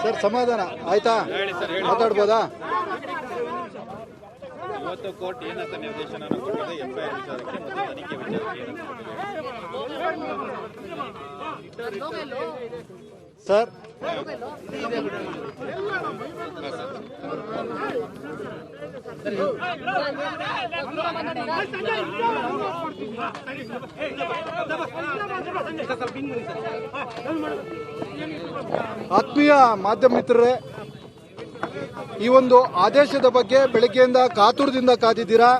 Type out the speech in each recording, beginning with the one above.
Sir ಸಮಾಧಾನ ಆಯ್ತಾ? ಮಾತಾಡ್ಬೋದಾ? ಇವತ್ತು ಕೋರ್ಟ್ ಏನಂತ ನಿರ್ದೇಶನ ಕೊಟ್ಟಿದೆ ಎಫ್ಐಆರ್ ವಿಚಾರಕ್ಕೆ ಮತ್ತು ತನಿಖೆ ವಿಚಾರಕ್ಕೆ ಸರ್ ಆತ್ಮೀಯ ಮಾಧ್ಯಮ ಮಿತ್ರರೇ, ಈ ಒಂದು ಆದೇಶದ ಬಗ್ಗೆ ಬೆಳಗ್ಗೆಯಿಂದ ಕಾತುರದಿಂದ ಕಾದಿದ್ದೀರಾ.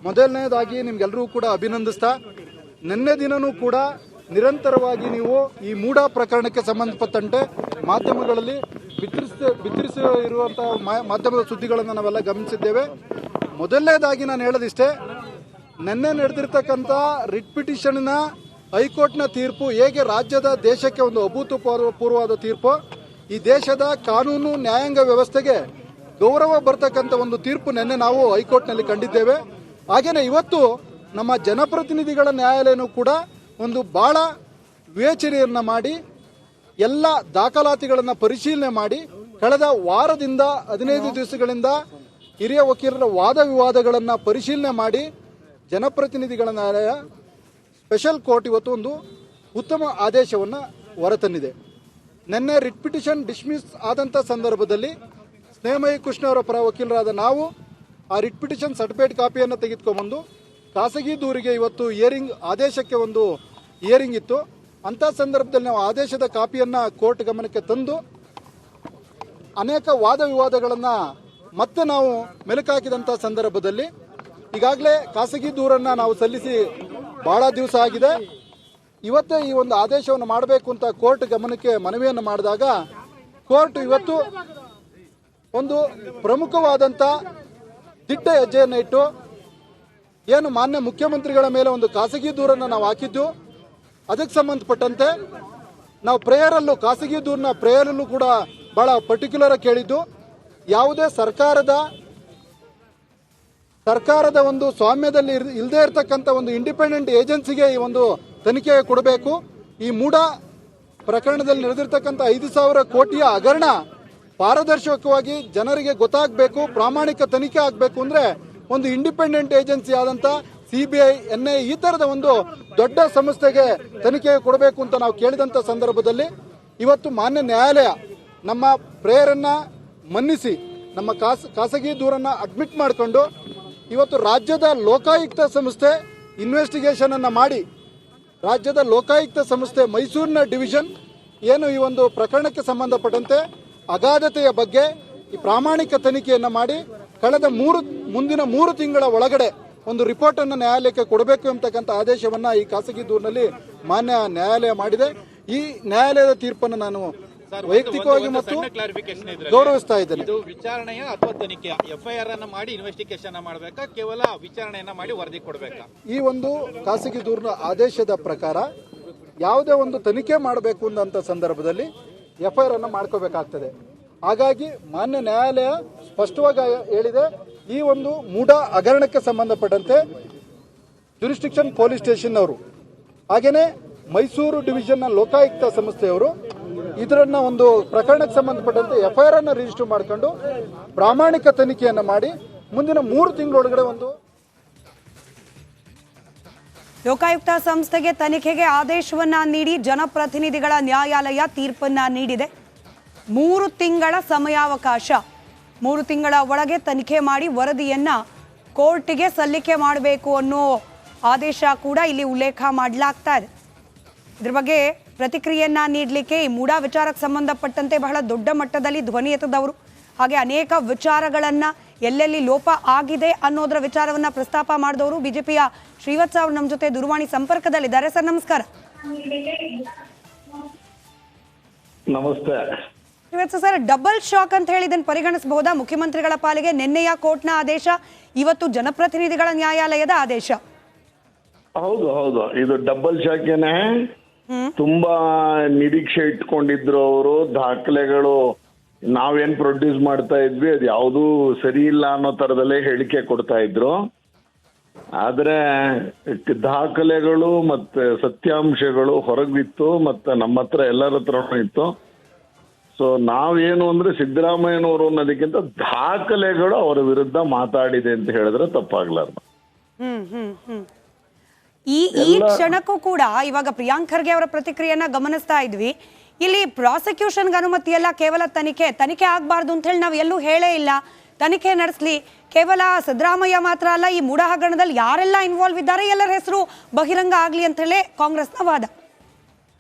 ಮೊದಲನೇದಾಗಿ ನಿಮ್ಗೆಲ್ಲರೂ ಕೂಡ ಅಭಿನಂದಿಸ್ತಾ, ನಿನ್ನೆ ದಿನನೂ ಕೂಡ ನಿರಂತರವಾಗಿ ನೀವು ಈ ಮೂಡ ಪ್ರಕರಣಕ್ಕೆ ಸಂಬಂಧಪಟ್ಟಂತೆ ಮಾಧ್ಯಮಗಳಲ್ಲಿ ಬಿತ್ತರಿಸಿರುವಂಥ ಮಾಧ್ಯಮದ ಸುದ್ದಿಗಳನ್ನು ನಾವೆಲ್ಲ ಗಮನಿಸಿದ್ದೇವೆ. ಮೊದಲನೇದಾಗಿ ನಾನು ಹೇಳೋದಿಷ್ಟೇ, ನಿನ್ನೆ ನಡೆದಿರ್ತಕ್ಕಂಥ ರಿಟ್ ಪಿಟಿಷನ್ನ ಹೈಕೋರ್ಟ್ನ ತೀರ್ಪು ಹೇಗೆ ರಾಜ್ಯದ ದೇಶಕ್ಕೆ ಒಂದು ಅಭೂತಪೂರ್ವವಾದ ತೀರ್ಪು, ಈ ದೇಶದ ಕಾನೂನು ನ್ಯಾಯಾಂಗ ವ್ಯವಸ್ಥೆಗೆ ಗೌರವ ಬರ್ತಕ್ಕಂಥ ಒಂದು ತೀರ್ಪು ನಿನ್ನೆ ನಾವು ಹೈಕೋರ್ಟ್ನಲ್ಲಿ ಕಂಡಿದ್ದೇವೆ. ಹಾಗೆಯೇ ಇವತ್ತು ನಮ್ಮ ಜನಪ್ರತಿನಿಧಿಗಳ ನ್ಯಾಯಾಲಯನೂ ಕೂಡ ಒಂದು ಭಾಳ ವಿವೇಚನೆಯನ್ನು ಮಾಡಿ ಎಲ್ಲ ದಾಖಲಾತಿಗಳನ್ನು ಪರಿಶೀಲನೆ ಮಾಡಿ ಕಳೆದ ವಾರದಿಂದ 15 ದಿವಸಗಳಿಂದ ಹಿರಿಯ ವಕೀಲರ ವಾದ ವಿವಾದಗಳನ್ನು ಪರಿಶೀಲನೆ ಮಾಡಿ ಜನಪ್ರತಿನಿಧಿಗಳ ನ್ಯಾಯಾಲಯ ಸ್ಪೆಷಲ್ ಕೋರ್ಟ್ ಇವತ್ತು ಒಂದು ಉತ್ತಮ ಆದೇಶವನ್ನು ಹೊರತಂದಿದೆ. ನಿನ್ನೆ ರಿಟ್ ಪಿಟಿಷನ್ ಡಿಸ್ಮಿಸ್ ಆದಂಥ ಸಂದರ್ಭದಲ್ಲಿ ಸ್ನೇಹಮಯಿ ಕೃಷ್ಣವರ ಪರ ವಕೀಲರಾದ ನಾವು ಆ ರಿಟ್ ಪಿಟಿಷನ್ ಸರ್ಟಿಫೈಡ್ ಕಾಪಿಯನ್ನು ತೆಗೆದುಕೊಂಡ್ಬಂದು ಖಾಸಗಿ ದೂರಿಗೆ ಇವತ್ತು ಆದೇಶಕ್ಕೆ ಒಂದು ಹಿಯರಿಂಗ್ ಇತ್ತು. ಅಂಥ ಸಂದರ್ಭದಲ್ಲಿ ನಾವು ಆದೇಶದ ಕಾಪಿಯನ್ನು ಕೋರ್ಟ್ ಗಮನಕ್ಕೆ ತಂದು ಅನೇಕ ವಾದ ವಿವಾದಗಳನ್ನು ಮತ್ತೆ ನಾವು ಮೆಲುಕಾಕಿದಂಥ ಸಂದರ್ಭದಲ್ಲಿ ಈಗಾಗಲೇ ಖಾಸಗಿ ದೂರನ್ನು ನಾವು ಸಲ್ಲಿಸಿ ಭಾಳ ದಿವಸ ಆಗಿದೆ. ಇವತ್ತೇ ಈ ಒಂದು ಆದೇಶವನ್ನು ಮಾಡಬೇಕು ಅಂತ ಕೋರ್ಟ್ ಗಮನಕ್ಕೆ ಮನವಿಯನ್ನು ಮಾಡಿದಾಗ ಕೋರ್ಟ್ ಇವತ್ತು ಒಂದು ಪ್ರಮುಖವಾದಂಥ ದಿಟ್ಟ ಹೆಜ್ಜೆಯನ್ನು ಇಟ್ಟು, ಏನು ಮಾನ್ಯ ಮುಖ್ಯಮಂತ್ರಿಗಳ ಮೇಲೆ ಒಂದು ಖಾಸಗಿ ದೂರನ್ನು ನಾವು ಹಾಕಿದ್ದು, ಅದಕ್ಕೆ ಸಂಬಂಧಪಟ್ಟಂತೆ ನಾವು ಪ್ರೇಯರಲ್ಲೂ ಖಾಸಗಿ ದೂರನ್ನ ಪ್ರೇಯರಲ್ಲೂ ಕೂಡ ಭಾಳ ಪರ್ಟಿಕ್ಯುಲರ್ ಆಗಿ ಕೇಳಿದ್ದು, ಯಾವುದೇ ಸರ್ಕಾರದ ಒಂದು ಸ್ವಾಮ್ಯದಲ್ಲಿ ಇಲ್ಲದೆ ಇರತಕ್ಕಂಥ ಒಂದು ಇಂಡಿಪೆಂಡೆಂಟ್ ಏಜೆನ್ಸಿಗೆ ಈ ಒಂದು ತನಿಖೆ ಕೊಡಬೇಕು. ಈ ಮೂಡ ಪ್ರಕರಣದಲ್ಲಿ ನಡೆದಿರ್ತಕ್ಕಂಥ 5,000 ಕೋಟಿಯ ಹಗರಣ ಪಾರದರ್ಶಕವಾಗಿ ಜನರಿಗೆ ಗೊತ್ತಾಗಬೇಕು, ಪ್ರಾಮಾಣಿಕ ತನಿಖೆ ಆಗಬೇಕು ಅಂದರೆ ಒಂದು ಇಂಡಿಪೆಂಡೆಂಟ್ ಏಜೆನ್ಸಿ ಆದಂಥ CBI, NIA ಈ ಥರದ ಒಂದು ದೊಡ್ಡ ಸಂಸ್ಥೆಗೆ ತನಿಖೆ ಕೊಡಬೇಕು ಅಂತ ನಾವು ಕೇಳಿದಂಥ ಸಂದರ್ಭದಲ್ಲಿ ಇವತ್ತು ಮಾನ್ಯ ನ್ಯಾಯಾಲಯ ನಮ್ಮ ಪ್ರೇಯರನ್ನು ಮನ್ನಿಸಿ ನಮ್ಮ ಖಾಸಗಿ ದೂರನ್ನು ಅಡ್ಮಿಟ್ ಮಾಡಿಕೊಂಡು ಇವತ್ತು ರಾಜ್ಯದ ಲೋಕಾಯುಕ್ತ ಸಂಸ್ಥೆ ಇನ್ವೆಸ್ಟಿಗೇಷನ್ ಅನ್ನು ಮಾಡಿ, ರಾಜ್ಯದ ಲೋಕಾಯುಕ್ತ ಸಂಸ್ಥೆ ಮೈಸೂರಿನ ಡಿವಿಷನ್ ಏನು ಈ ಒಂದು ಪ್ರಕರಣಕ್ಕೆ ಸಂಬಂಧಪಟ್ಟಂತೆ ಅಗಾಧತೆಯ ಬಗ್ಗೆ ಈ ಪ್ರಾಮಾಣಿಕ ತನಿಖೆಯನ್ನು ಮಾಡಿ ಮುಂದಿನ 3 ತಿಂಗಳ ಒಳಗಡೆ ಒಂದು ರಿಪೋರ್ಟನ್ನು ನ್ಯಾಯಾಲಯಕ್ಕೆ ಕೊಡಬೇಕು ಅಂತಕ್ಕಂಥ ಆದೇಶವನ್ನು ಈ ಖಾಸಗಿ ದೂರಿನಲ್ಲಿ ಮಾನ್ಯ ನ್ಯಾಯಾಲಯ ಮಾಡಿದೆ. ಈ ನ್ಯಾಯಾಲಯದ ತೀರ್ಪನ್ನು ನಾನು ವೈಯಕ್ತಿಕವಾಗಿ ಮತ್ತು ಗೌರವಿಸ್ತಾ ಇದ್ದೇನೆ. ಇದು ವಿಚಾರಣೆಯ ಅಥವಾ ತನಿಖೆ ಎಫ್ಐಆರ್ ಅನ್ನು ಮಾಡಿ ಇನ್ವೆಸ್ಟಿಗೇಷನ್ ಮಾಡಬೇಕಾ, ಕೇವಲ ವಿಚಾರಣೆಯನ್ನ ಮಾಡಿ ವರದಿ ಕೊಡಬೇಕಾ? ಈ ಒಂದು ಖಾಸಗಿ ದೂರಿನ ಆದೇಶದ ಪ್ರಕಾರ ಯಾವುದೇ ಒಂದು ತನಿಖೆ ಮಾಡಬೇಕು ಅಂದಂಥ ಸಂದರ್ಭದಲ್ಲಿ ಎಫ್ಐಆರ್ ಅನ್ನು ಮಾಡ್ಕೋಬೇಕಾಗ್ತದೆ. ಹಾಗಾಗಿ ಮಾನ್ಯ ನ್ಯಾಯಾಲಯ ಸ್ಪಷ್ಟವಾಗಿ ಹೇಳಿದೆ, ಈ ಒಂದು ಮೂಡ ಹಗರಣಕ್ಕೆ ಸಂಬಂಧಪಟ್ಟಂತೆ ಜುರಿಸ್ಡಿಕ್ಷನ್ ಪೊಲೀಸ್ ಸ್ಟೇಷನ್ ಅವರು ಹಾಗೆಯೇ ಮೈಸೂರು ಡಿವಿಷನ್ನ ಲೋಕಾಯುಕ್ತ ಸಂಸ್ಥೆಯವರು ಇದರನ್ನ ಒಂದು ಪ್ರಕರಣಕ್ಕೆ ಸಂಬಂಧಪಟ್ಟಂತೆ ಎಫ್ಐಆರ್ ಅನ್ನು ರಿಜಿಸ್ಟರ್ ಮಾಡಿಕೊಂಡು ಪ್ರಾಮಾಣಿಕ ತನಿಖೆಯನ್ನು ಮಾಡಿ ಮುಂದಿನ 3 ತಿಂಗಳೊಳಗಡೆ ಒಂದು ಲೋಕಾಯುಕ್ತ ಸಂಸ್ಥೆಗೆ ತನಿಖೆಗೆ ಆದೇಶವನ್ನ ನೀಡಿ ಜನಪ್ರತಿನಿಧಿಗಳ ನ್ಯಾಯಾಲಯ ತೀರ್ಪನ್ನ ನೀಡಿದೆ. 3 ತಿಂಗಳ ಸಮಯಾವಕಾಶ, 3 ತಿಂಗಳ ಒಳಗೆ ತನಿಖೆ ಮಾಡಿ ವರದಿಯನ್ನ ಕೋರ್ಟ್ಗೆ ಸಲ್ಲಿಕೆ ಮಾಡಬೇಕು ಅನ್ನೋ ಆದೇಶ ಕೂಡ ಇಲ್ಲಿ ಉಲ್ಲೇಖ ಮಾಡಲಾಗ್ತಾ ಇದೆ. ಇದ್ರ ಬಗ್ಗೆ ಪ್ರತಿಕ್ರಿಯೆಯನ್ನ ನೀಡಲಿಕ್ಕೆ ಈ ಮೂಡ ವಿಚಾರಕ್ಕೆ ಸಂಬಂಧಪಟ್ಟಂತೆ ಬಹಳ ದೊಡ್ಡ ಮಟ್ಟದಲ್ಲಿ ಧ್ವನಿ ಎತ್ತದವರು, ಹಾಗೆ ಅನೇಕ ವಿಚಾರಗಳನ್ನ ಎಲ್ಲೆಲ್ಲಿ ಲೋಪ ಆಗಿದೆ ಅನ್ನೋದರ ವಿಚಾರವನ್ನ ಪ್ರಸ್ತಾಪ ಮಾಡಿದವರು ಬಿಜೆಪಿಯ ಶ್ರೀವತ್ಸ ಅವರು ನಮ್ಮ ಜೊತೆ ದೂರವಾಣಿ ಸಂಪರ್ಕದಲ್ಲಿದ್ದಾರೆ. ಸರ್ ನಮಸ್ಕಾರ. ನಮಸ್ತೆ ಶ್ರೀವತ್ಸ ಸರ್, ಡಬಲ್ ಶಾಕ್ ಅಂತ ಹೇಳಿ ಇದನ್ನು ಪರಿಗಣಿಸಬಹುದಾ? ಮುಖ್ಯಮಂತ್ರಿಗಳ ಪಾಲಿಗೆ ನಿನ್ನೆಯ ಕೋರ್ಟ್ನ ಆದೇಶ, ಇವತ್ತು ಜನಪ್ರತಿನಿಧಿಗಳ ನ್ಯಾಯಾಲಯದ ಆದೇಶ. ಹೌದು ಹೌದು, ಇದು ಡಬಲ್ ಶಾಕೇನೆ. ತುಂಬಾ ನಿರೀಕ್ಷೆ ಇಟ್ಕೊಂಡಿದ್ರು ಅವರು. ದಾಖಲೆಗಳು ನಾವೇನ್ ಪ್ರೊಡ್ಯೂಸ್ ಮಾಡ್ತಾ ಇದ್ವಿ ಅದು ಯಾವುದೂ ಸರಿ ಇಲ್ಲ ಅನ್ನೋ ತರದಲ್ಲೇ ಹೇಳಿಕೆ ಕೊಡ್ತಾ ಇದ್ರು. ಆದ್ರೆ ದಾಖಲೆಗಳು ಮತ್ತೆ ಸತ್ಯಾಂಶಗಳು ಹೊರಗಿತ್ತು, ಮತ್ತೆ ನಮ್ಮ ಹತ್ರ ಎಲ್ಲರ ಹತ್ರನೂ ಇತ್ತು. ಸೊ ನಾವೇನು ಅಂದ್ರೆ ಸಿದ್ದರಾಮಯ್ಯನವರು ಅನ್ನೋದಕ್ಕಿಂತ ದಾಖಲೆಗಳು ಅವರ ವಿರುದ್ಧ ಮಾತಾಡಿದೆ ಅಂತ ಹೇಳಿದ್ರೆ ತಪ್ಪಾಗ್ಲಾರ್ದು. ಈ ಕ್ಷಣಕ್ಕೂ ಕೂಡ ಇವಾಗ ಪ್ರಿಯಾಂಕ್ ಖರ್ಗೆ ಅವರ ಪ್ರತಿಕ್ರಿಯೆಯನ್ನ ಗಮನಿಸ್ತಾ ಇದ್ವಿ. ಇಲ್ಲಿ ಪ್ರಾಸಿಕ್ಯೂಷನ್ಗೆ ಅನುಮತಿ ಎಲ್ಲ, ಕೇವಲ ತನಿಖೆ ಆಗಬಾರ್ದು ಅಂತ ಹೇಳಿ ನಾವು ಎಲ್ಲೂ ಹೇಳೇ ಇಲ್ಲ. ತನಿಖೆ ನಡೆಸಲಿ, ಕೇವಲ ಸಿದ್ದರಾಮಯ್ಯ ಮಾತ್ರ ಅಲ್ಲ, ಈ ಮೂಡ ಹಗರಣದಲ್ಲಿ ಯಾರೆಲ್ಲ ಇನ್ವಾಲ್ವ್ ಇದ್ದಾರೆ ಎಲ್ಲರ ಹೆಸರು ಬಹಿರಂಗ ಆಗ್ಲಿ ಅಂತ ಹೇಳಿ ಕಾಂಗ್ರೆಸ್ನ ವಾದ.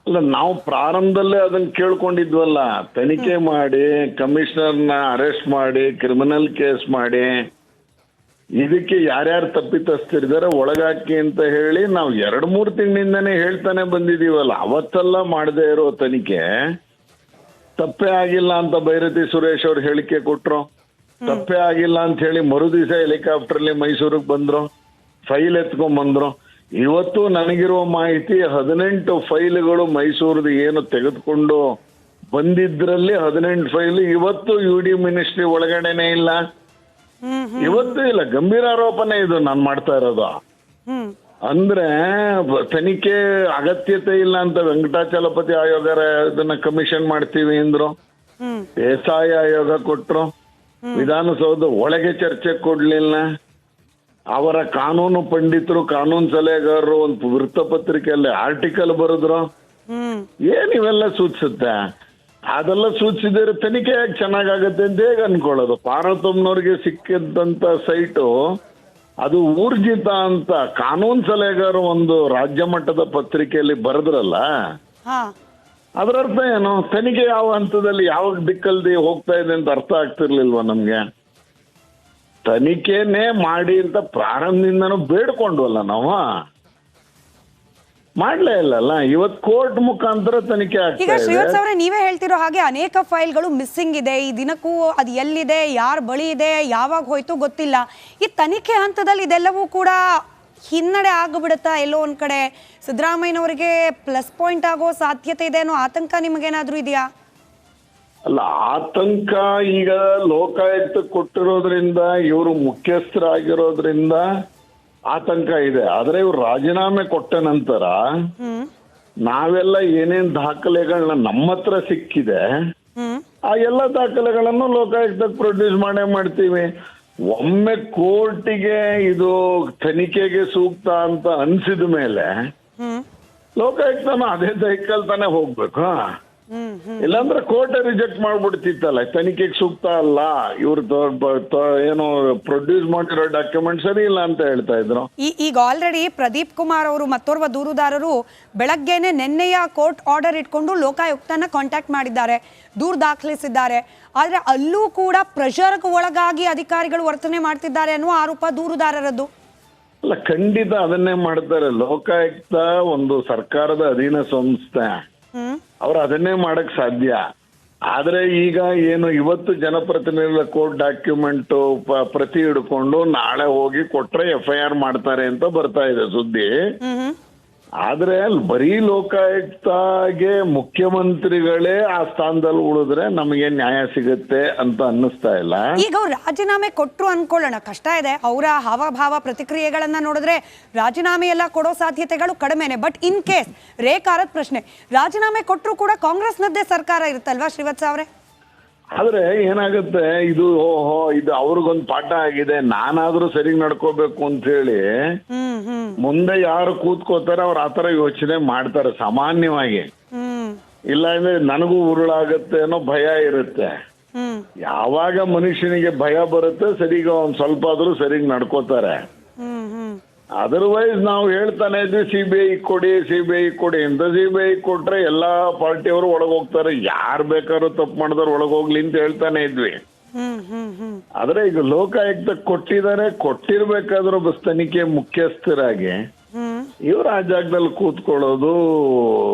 ಅಲ್ಲ, ನಾವು ಪ್ರಾರಂಭದಲ್ಲೇ ಅದನ್ನ ಕೇಳ್ಕೊಂಡಿದ್ವಲ್ಲ, ತನಿಖೆ ಮಾಡಿ ಕಮಿಷನರ್ನ ಅರೆಸ್ಟ್ ಮಾಡಿ ಕ್ರಿಮಿನಲ್ ಕೇಸ್ ಮಾಡಿ ಇದಕ್ಕೆ ಯಾರ್ಯಾರು ತಪ್ಪಿತಸ್ಥರಿದ್ದಾರೆ ಒಳಗಾಕಿ ಅಂತ ಹೇಳಿ ನಾವು 2-3 ತಿಂಗಳಿಂದನೇ ಹೇಳ್ತಾನೆ ಬಂದಿದೀವಲ್ಲ. ಅವತ್ತೆಲ್ಲ ಮಾಡದೇ ಇರೋ ತನಿಖೆ ತಪ್ಪೇ ಆಗಿಲ್ಲ ಅಂತ ಭೈರತಿ ಸುರೇಶ್ ಅವ್ರು ಹೇಳಿಕೆ ಕೊಟ್ರು. ತಪ್ಪೇ ಆಗಿಲ್ಲ ಅಂತ ಹೇಳಿ ಮರುದಿವಸ ಹೆಲಿಕಾಪ್ಟರ್ಲಿ ಮೈಸೂರಿಗೆ ಬಂದ್ರು, ಫೈಲ್ ಎತ್ಕೊಂಡ್ ಬಂದ್ರು. ಇವತ್ತು ನನಗಿರುವ ಮಾಹಿತಿ 18 ಫೈಲ್ಗಳು ಮೈಸೂರದು ಏನು ತೆಗೆದುಕೊಂಡು ಬಂದಿದ್ರಲ್ಲಿ 18 ಫೈಲ್ ಇವತ್ತು UD ಮಿನಿಸ್ಟ್ರಿ ಒಳಗಡೆನೆ ಇಲ್ಲ, ಇವತ್ತು ಇಲ್ಲ. ಗಂಭೀರ ಆರೋಪನೆ ಇದು ನಾನು ಮಾಡ್ತಾ ಇರೋದು. ಅಂದ್ರೆ ತನಿಖೆ ಅಗತ್ಯತೆ ಇಲ್ಲ ಅಂತ ವೆಂಕಟಾಚಲಪತಿ ಆಯೋಗ ಇದನ್ನ ಕಮಿಷನ್ ಮಾಡ್ತೀವಿ ಅಂದ್ರು, ದೇಸಾಯಿ ಆಯೋಗ ಕೊಟ್ರು, ವಿಧಾನಸೌಧ ಒಳಗೆ ಚರ್ಚೆ ಕೊಡ್ಲಿಲ್ಲ. ಅವರ ಕಾನೂನು ಪಂಡಿತರು, ಕಾನೂನು ಸಲಹೆಗಾರರು ಒಂದು ವೃತ್ತಪತ್ರಿಕೆಯಲ್ಲಿ ಆರ್ಟಿಕಲ್ ಬರೆದ್ರು. ಏನ್ ಇವೆಲ್ಲ ಸೂಚಿಸುತ್ತೆ? ಅದೆಲ್ಲ ಸೂಚಿಸಿದ್ರೆ ತನಿಖೆ ಯಾಕೆ ಚೆನ್ನಾಗಾಗತ್ತೆ ಅಂತ ಹೇಗೆ ಅನ್ಕೊಳ್ಳೋದು? ಪಾರ್ವತಮ್ಮನವ್ರಿಗೆ ಸಿಕ್ಕಿದ್ದಂತ ಸೈಟು ಅದು ಊರ್ಜಿತ ಅಂತ ಕಾನೂನು ಸಲಹೆಗಾರರು ಒಂದು ರಾಜ್ಯ ಮಟ್ಟದ ಪತ್ರಿಕೆಯಲ್ಲಿ ಬರೆದ್ರಲ್ಲ, ಅದರ ಅರ್ಥ ಏನು? ತನಿಖೆ ಯಾವ ಹಂತದಲ್ಲಿ ಯಾವ ದಿಕ್ಕಲ್ಲಿ ಹೋಗ್ತಾ ಇದೆ ಅಂತ ಅರ್ಥ ಆಗ್ತಿರ್ಲಿಲ್ವಾ ನಮ್ಗೆ? ತನಿಖೆನೇ ಮಾಡಿ ಅಂತ ಪ್ರಾರಂಭದಿಂದನೂ ಬೇಡ್ಕೊಂಡ್ವಲ್ಲ ನಾವು, ಮಾಡ್ಲೇ ಇಲ್ಲಲ್ಲ. ಇವತ್ತು ಕೋರ್ಟ್ ಮುಖಾಂತರ ತನಿಖೆ ಈಗ ಆಗ್ತಾ ಶ್ರೀವತ್ಸ ಇದೆ. ಅವರೇ, ನೀವೇ ಹೇಳ್ತಿರೋ ಹಾಗೆ ಅನೇಕ ಫೈಲ್ಗಳು ಮಿಸ್ಸಿಂಗ್ ಇದೆ. ಈ ದಿನಕ್ಕೂ ಅದು ಎಲ್ಲಿದೆ, ಯಾರ ಬಳಿ ಇದೆ, ಯಾವಾಗ ಹೋಯ್ತು ಗೊತ್ತಿಲ್ಲ. ಈ ತನಿಖೆ ಹಂತದಲ್ಲಿ ಇದೆಲ್ಲವೂ ಕೂಡ ಹಿನ್ನಡೆ ಆಗಿಬಿಡುತ್ತಾ ಎಲ್ಲೋ ಒಂದ್ ಕಡೆ? ಸಿದ್ದರಾಮಯ್ಯನವರಿಗೆ ಪ್ಲಸ್ ಪಾಯಿಂಟ್ ಆಗೋ ಸಾಧ್ಯತೆ ಇದೆ ಅನ್ನೋ ಆತಂಕ ನಿಮಗೇನಾದ್ರೂ ಇದೆಯಾ? ಅಲ್ಲ, ಆತಂಕ ಈಗ ಲೋಕಾಯುಕ್ತ ಕೊಟ್ಟಿರೋದ್ರಿಂದ, ಇವರು ಮುಖ್ಯಸ್ಥರಾಗಿರೋದ್ರಿಂದ ಆತಂಕ ಇದೆ. ಆದ್ರೆ ಇವ್ರು ರಾಜೀನಾಮೆ ಕೊಟ್ಟ ನಂತರ ನಾವೆಲ್ಲ ಏನೇನ್ ದಾಖಲೆಗಳನ್ನ ನಮ್ಮ ಹತ್ರ ಸಿಕ್ಕಿದೆ ಆ ಎಲ್ಲ ದಾಖಲೆಗಳನ್ನು ಲೋಕಾಯುಕ್ತಕ್ಕೆ ಪ್ರೊಡ್ಯೂಸ್ ಮಾಡ್ತೀವಿ. ಒಮ್ಮೆ ಕೋರ್ಟಿಗೆ ಇದು ತನಿಖೆಗೆ ಸೂಕ್ತ ಅಂತ ಅನ್ಸಿದ ಮೇಲೆ ಲೋಕಾಯುಕ್ತನು ಅದೇ ದೈಕಲ್ ತಾನೇ ಹೋಗ್ಬೇಕು. ಇಲ್ಲಾಂದ್ರೆ ಕೋರ್ಟ್ ರಿಜೆಕ್ಟ್ ಮಾಡ್ಬಿಡ್ತಿತ್ತಲ್ಲ, ತನಿಖೆಗೆ ಸೂಕ್ತ ಅಲ್ಲ, ಇವ್ರು ಏನು ಪ್ರೊಡ್ಯೂಸ್ ಮಾಡಿರೋ ಡಾಕ್ಯುಮೆಂಟ್ ಸರಿ ಇಲ್ಲ ಅಂತ ಹೇಳ್ತಾ ಇದ್ರು. ಈಗ ಆಲ್ರೆಡಿ ಪ್ರದೀಪ್ ಕುಮಾರ್ ಅವರು ಮತ್ತೋರ್ವ ದೂರುದಾರರು ಬೆಳಗ್ಗೆನೆ ನಿನ್ನೆಯ ಕೋರ್ಟ್ ಆರ್ಡರ್ ಇಟ್ಕೊಂಡು ಲೋಕಾಯುಕ್ತನ ಕಾಂಟ್ಯಾಕ್ಟ್ ಮಾಡಿದ್ದಾರೆ, ದೂರು ದಾಖಲಿಸಿದ್ದಾರೆ. ಆದ್ರೆ ಅಲ್ಲೂ ಕೂಡ ಪ್ರೆಷರ್ಗೆ ಒಳಗಾಗಿ ಅಧಿಕಾರಿಗಳು ವರ್ತನೆ ಮಾಡ್ತಿದ್ದಾರೆ ಅನ್ನುವ ಆರೋಪ ದೂರುದಾರರದ್ದು. ಅಲ್ಲ, ಖಂಡಿತ ಅದನ್ನೇ ಮಾಡ್ತಾರೆ. ಲೋಕಾಯುಕ್ತ ಒಂದು ಸರ್ಕಾರದ ಅಧೀನ ಸಂಸ್ಥೆ, ಅವ್ರು ಅದನ್ನೇ ಮಾಡಕ್ ಸಾಧ್ಯ. ಆದ್ರೆ ಈಗ ಏನು ಇವತ್ತು ಜನಪ್ರತಿನಿಧಿಗಳ ಕೋರ್ಟ್ ಡಾಕ್ಯುಮೆಂಟ್ ಪ್ರತಿ ಹಿಡ್ಕೊಂಡು ನಾಳೆ ಹೋಗಿ ಕೊಟ್ರೆ FIR ಮಾಡ್ತಾರೆ ಅಂತ ಬರ್ತಾ ಇದೆ ಸುದ್ದಿ. ಆದ್ರೆ ಬರೀ ಲೋಕಾಯುಕ್ತಗೆ ಮುಖ್ಯಮಂತ್ರಿಗಳೇ ಆ ಸ್ಥಾನದಲ್ಲಿ ಉಳಿದ್ರೆ ನಮಗೆ ನ್ಯಾಯ ಸಿಗುತ್ತೆ ಅಂತ ಅನ್ನಿಸ್ತಾ ಇಲ್ಲ. ಈಗ ಅವ್ರು ರಾಜೀನಾಮೆ ಕೊಟ್ರು ಅನ್ಕೊಳ್ಳೋಣ, ಕಷ್ಟ ಇದೆ. ಅವರ ಹಾವಭಾವ ಪ್ರತಿಕ್ರಿಯೆಗಳನ್ನ ನೋಡಿದ್ರೆ ರಾಜೀನಾಮೆ ಎಲ್ಲ ಕೊಡೋ ಸಾಧ್ಯತೆಗಳು ಕಡಿಮೆನೆ. ಬಟ್ ಇನ್ ಕೇಸ್ ರೇಖಾರದ ಪ್ರಶ್ನೆ, ರಾಜೀನಾಮೆ ಕೊಟ್ರು ಕೂಡ ಕಾಂಗ್ರೆಸ್ನದ್ದೇ ಸರ್ಕಾರ ಇರುತ್ತಲ್ವಾ ಶ್ರೀವತ್ಸ ಅವರೇ? ಆದ್ರೆ ಏನಾಗುತ್ತೆ, ಇದು ಇದು ಅವ್ರಿಗೊಂದು ಪಾಠ ಆಗಿದೆ, ನಾನಾದ್ರೂ ಸರಿಗ್ ನಡ್ಕೋಬೇಕು ಅಂತ ಹೇಳಿ ಮುಂದೆ ಯಾರು ಕೂತ್ಕೋತಾರೆ ಅವ್ರು ಆತರ ಯೋಚನೆ ಮಾಡ್ತಾರೆ ಸಾಮಾನ್ಯವಾಗಿ. ಇಲ್ಲ ಅಂದ್ರೆ ನನಗೂ ಉರುಳಾಗತ್ತೆ ಅನ್ನೋ ಭಯ ಇರುತ್ತೆ. ಯಾವಾಗ ಮನುಷ್ಯನಿಗೆ ಭಯ ಬರುತ್ತೆ ಸರಿಗ ಒಂದ್ ಸ್ವಲ್ಪ ಆದ್ರೂ ಸರಿಗ್ ನಡ್ಕೋತಾರೆ. ಅದರ್ವೈಸ್ ನಾವು ಹೇಳ್ತಾನೆ ಇದ್ವಿ CBI ಕೊಡಿ ಅಂತ. CBI ಕೊಟ್ರೆ ಎಲ್ಲಾ ಪಾರ್ಟಿಯವರು ಒಳಗೋಗ್ತಾರೆ, ಯಾರು ಬೇಕಾದ್ರೂ ತಪ್ಪು ಮಾಡಿದವ್ರು ಒಳಗೋಗ್ಲಿ ಅಂತ ಹೇಳ್ತಾನೆ ಇದ್ವಿ. ಆದ್ರೆ ಈಗ ಲೋಕಾಯುಕ್ತ ಕೊಟ್ಟಿರ್ಬೇಕಾದ್ರೂ ಬಸ್ ತನಿಖೆ ಮುಖ್ಯಸ್ಥರಾಗಿ ಇವ್ರು ಆ ಜಾಗದಲ್ಲಿ ಕೂತ್ಕೊಳ್ಳೋದು